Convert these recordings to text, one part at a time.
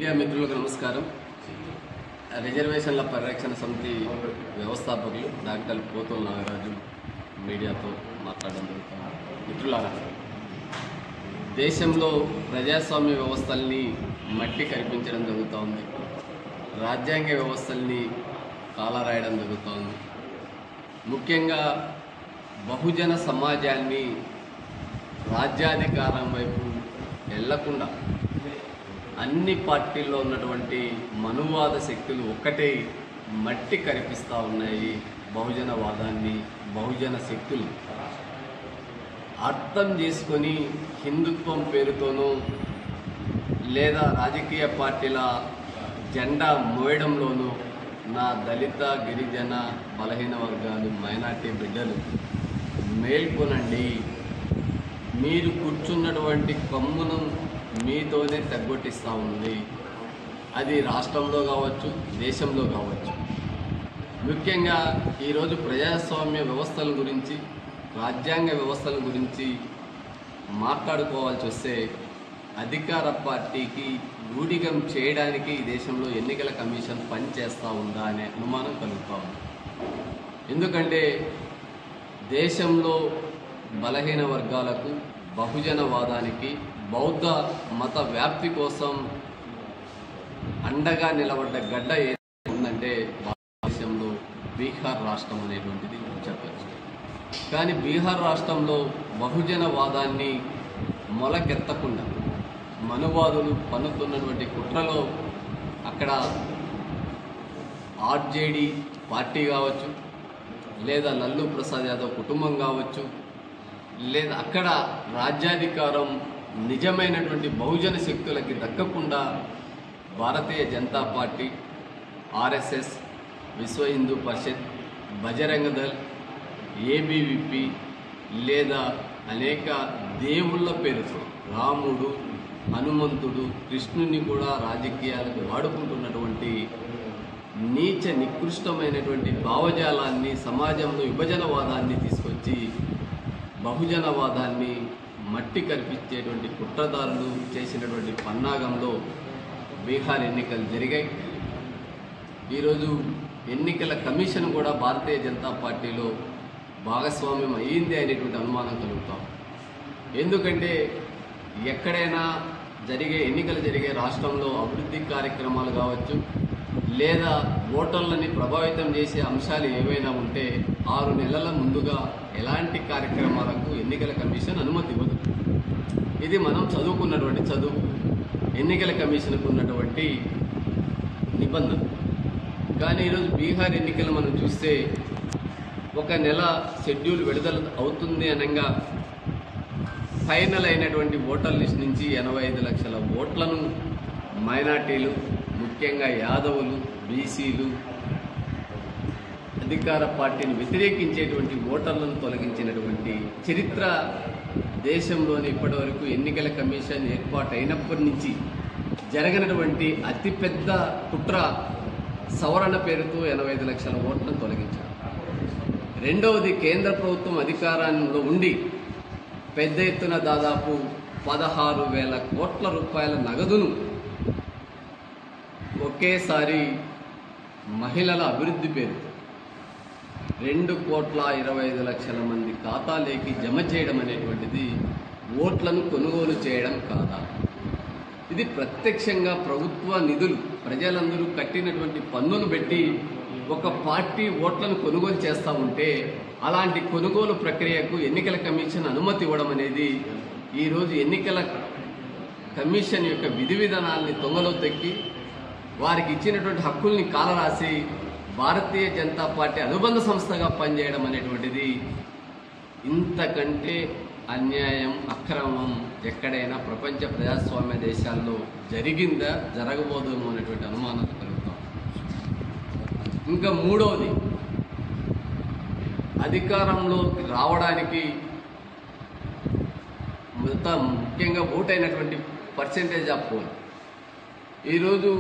Media మిత్రులకు నమస్కారం. రిజర్వేషన్ల పరిరక్షణ సమితి వ్యవస్థాపకులు డాక్టర్ పోతుల నాగరాజు మీడియాతో మాట్లాడడం జరుగుతుంది. మిత్రులారా, దేశంలో ప్రజాస్వామ్య వ్యవస్థల్ని మట్టి కనిపించడం జరుగుతోంది. రాజ్యాంగ వ్యవస్థల్ని కాలరాయడం జరుగుతోంది. ముఖ్యంగా బహుజన సమాజాన్ని రాజ్యాధికారం వైపు వెళ్లకుండా అన్ని పార్టీల్లో ఉన్నటువంటి మనువాద శక్తులు ఒక్కటే మట్టి కనిపిస్తూ ఉన్నాయి. బహుజనవాదాన్ని, బహుజన శక్తులు అర్థం చేసుకొని హిందుత్వం పేరుతోనూ లేదా రాజకీయ పార్టీల జెండా మోయడంలోనూ నా దళిత, గిరిజన, బలహీన వర్గాలు, మైనార్టీ బిడ్డలు మేల్కొనండి, మీరు కూర్చున్నటువంటి కొమ్మును మీతోనే తగ్గొట్టిస్తూ ఉంది. అది రాష్ట్రంలో కావచ్చు, దేశంలో కావచ్చు. ముఖ్యంగా ఈరోజు ప్రజాస్వామ్య వ్యవస్థల గురించి, రాజ్యాంగ వ్యవస్థల గురించి మాట్లాడుకోవాల్సి వస్తే అధికార పార్టీకి ఊడిగం చేయడానికి ఈ దేశంలో ఎన్నికల కమిషన్ పనిచేస్తూ ఉందా అనే అనుమానం కలుగుతూ ఉంది. ఎందుకంటే దేశంలో బలహీన వర్గాలకు, బహుజనవాదానికి, బౌద్ధ మత వ్యాప్తి కోసం అండగా నిలబడ్డ గడ్డ ఏదైనా ఉందంటే భారతదేశంలో బీహార్ రాష్ట్రం అనేటువంటిది చెప్పచ్చు. కానీ బీహార్ రాష్ట్రంలో బహుజనవాదాన్ని మొలకెత్తకుండా మనువాదులు పన్నుతున్నటువంటి కుట్రలో అక్కడ ఆర్జేడీ పార్టీ కావచ్చు, లేదా లల్లూ ప్రసాద్ యాదవ్ కుటుంబం కావచ్చు, లేదా అక్కడ రాజ్యాధికారం నిజమైనటువంటి బహుజన శక్తులకి దక్కకుండా భారతీయ జనతా పార్టీ, ఆర్ఎస్ఎస్, విశ్వ హిందూ పరిషత్, బజరంగ దళ్, ఏబీవీపీ లేదా అనేక దేవుళ్ళ పేరుతో రాముడు, హనుమంతుడు, కృష్ణుని కూడా రాజకీయాలకు వాడుకుంటున్నటువంటి నీచ నికృష్టమైనటువంటి భావజాలాన్ని, సమాజంలో విభజనవాదాన్ని తీసుకొచ్చి బహుజనవాదాన్ని మట్టి కల్పించేటువంటి కుట్రదారులు చేసినటువంటి పన్నాగంలో బీహార్ ఎన్నికలు జరిగాయి. ఈరోజు ఎన్నికల కమిషన్ కూడా భారతీయ జనతా పార్టీలో భాగస్వామ్యం అయ్యింది అనేటువంటి అనుమానం కలుగుతాం. ఎందుకంటే ఎక్కడైనా ఎన్నికలు జరిగే రాష్ట్రంలో అభివృద్ధి కార్యక్రమాలు కావచ్చు, లేదా ఓటర్లని ప్రభావితం చేసే అంశాలు ఏవైనా ఉంటే 6 నెలల ముందుగా ఎలాంటి కార్యక్రమాలకు ఎన్నికల కమిషన్ అనుమతి ఇవ్వదు. ఇది మనం చదువుకున్నటువంటి చదువు, ఎన్నికల కమిషన్కు ఉన్నటువంటి నిబంధన. కానీ ఈరోజు బీహార్ ఎన్నికలు మనం చూస్తే 1 నెల షెడ్యూల్ విడుదల అవుతుంది అనగా ఫైనల్ అయినటువంటి ఓటర్ లిస్ట్ నుంచి 85 లక్షల ఓట్లను మైనార్టీలు, ముఖ్యంగా యాదవులు, బీసీలు, అధికార పార్టీని వ్యతిరేకించేటువంటి ఓటర్లను తొలగించినటువంటి చరిత్ర దేశంలోని ఇప్పటివరకు ఎన్నికల కమిషన్ ఏర్పాటైనప్పటి నుంచి జరగనటువంటి అతిపెద్ద కుట్ర సవరణ పేరుతో 85 లక్షల ఓట్లను తొలగించారు. రెండవది, కేంద్ర ప్రభుత్వం అధికారంలో ఉండి పెద్ద ఎత్తున దాదాపు 16,000 కోట్ల రూపాయల నగదును ఒకేసారి మహిళల అభివృద్ధి పేరుతో 2,25,00,000 మంది ఖాతాలోకి జమ చేయడం అనేటువంటిది ఓట్లను కొనుగోలు చేయడం కాదా? ఇది ప్రత్యక్షంగా ప్రభుత్వ నిధులు, ప్రజలందరూ కట్టినటువంటి పన్నును పెట్టి ఒక పార్టీ ఓట్లను కొనుగోలు చేస్తూ ఉంటే అలాంటి కొనుగోలు ప్రక్రియకు ఎన్నికల కమిషన్ అనుమతి ఇవ్వడం అనేది ఈరోజు ఎన్నికల కమిషన్ యొక్క విధి విధానాల్ని తొంగలో తొక్కి వారికి ఇచ్చినటువంటి హక్కుల్ని కాలరాసి భారతీయ జనతా పార్టీ అనుబంధ సంస్థగా పనిచేయడం అనేటువంటిది ఇంతకంటే అన్యాయం, అక్రమం ఎక్కడైనా ప్రపంచ ప్రజాస్వామ్య దేశాల్లో జరిగిందా, జరగబోదేమో అనేటువంటి అనుమానాలు కలుగుతాం. ఇంకా మూడవది, అధికారంలోకి రావడానికి ముఖ్యంగా ఓటైనటువంటి పర్సెంటేజ్ ఆఫ్ పోల్ ఈరోజు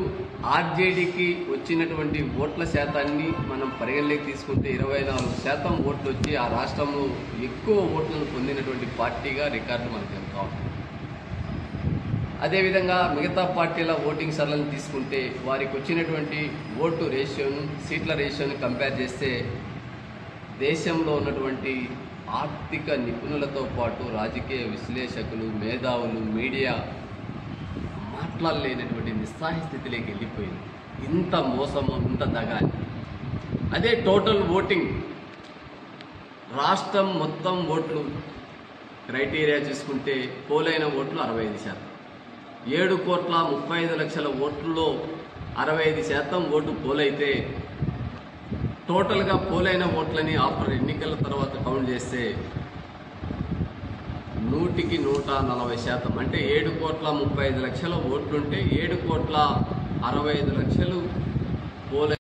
ఆర్జేడీకి వచ్చినటువంటి ఓట్ల శాతాన్ని మనం పరిగణలోకి తీసుకుంటే 24% ఓట్లు వచ్చి ఆ రాష్ట్రంలో ఎక్కువ ఓట్లను పొందినటువంటి పార్టీగా రికార్డు మనకు చెప్తా ఉంది. అదేవిధంగా మిగతా పార్టీల ఓటింగ్ సరళిని తీసుకుంటే వారికి వచ్చినటువంటి ఓటు రేషియోను, సీట్ల రేషియోను కంపేర్ చేస్తే దేశంలో ఉన్నటువంటి ఆర్థిక నిపుణులతో పాటు రాజకీయ విశ్లేషకులు, మేధావులు, మీడియా మాట్లాడలేనటువంటి నిస్సహాయ స్థితిలోకి వెళ్ళిపోయింది. ఇంత మోసము, ఇంత దగాని. అదే టోటల్ ఓటింగ్ రాష్ట్రం మొత్తం ఓట్లు క్రైటీరియా చూసుకుంటే పోలైన ఓట్లు 65%. 7,35,00,000 ఓట్లలో 65% ఓటు పోలైతే టోటల్గా పోలైన ఓట్లని ఆఫ్టర్ ఎన్నికల తర్వాత కౌంట్ చేస్తే 100% అంటే 7,35,00,000 ఓట్లుంటే 7,65,00,000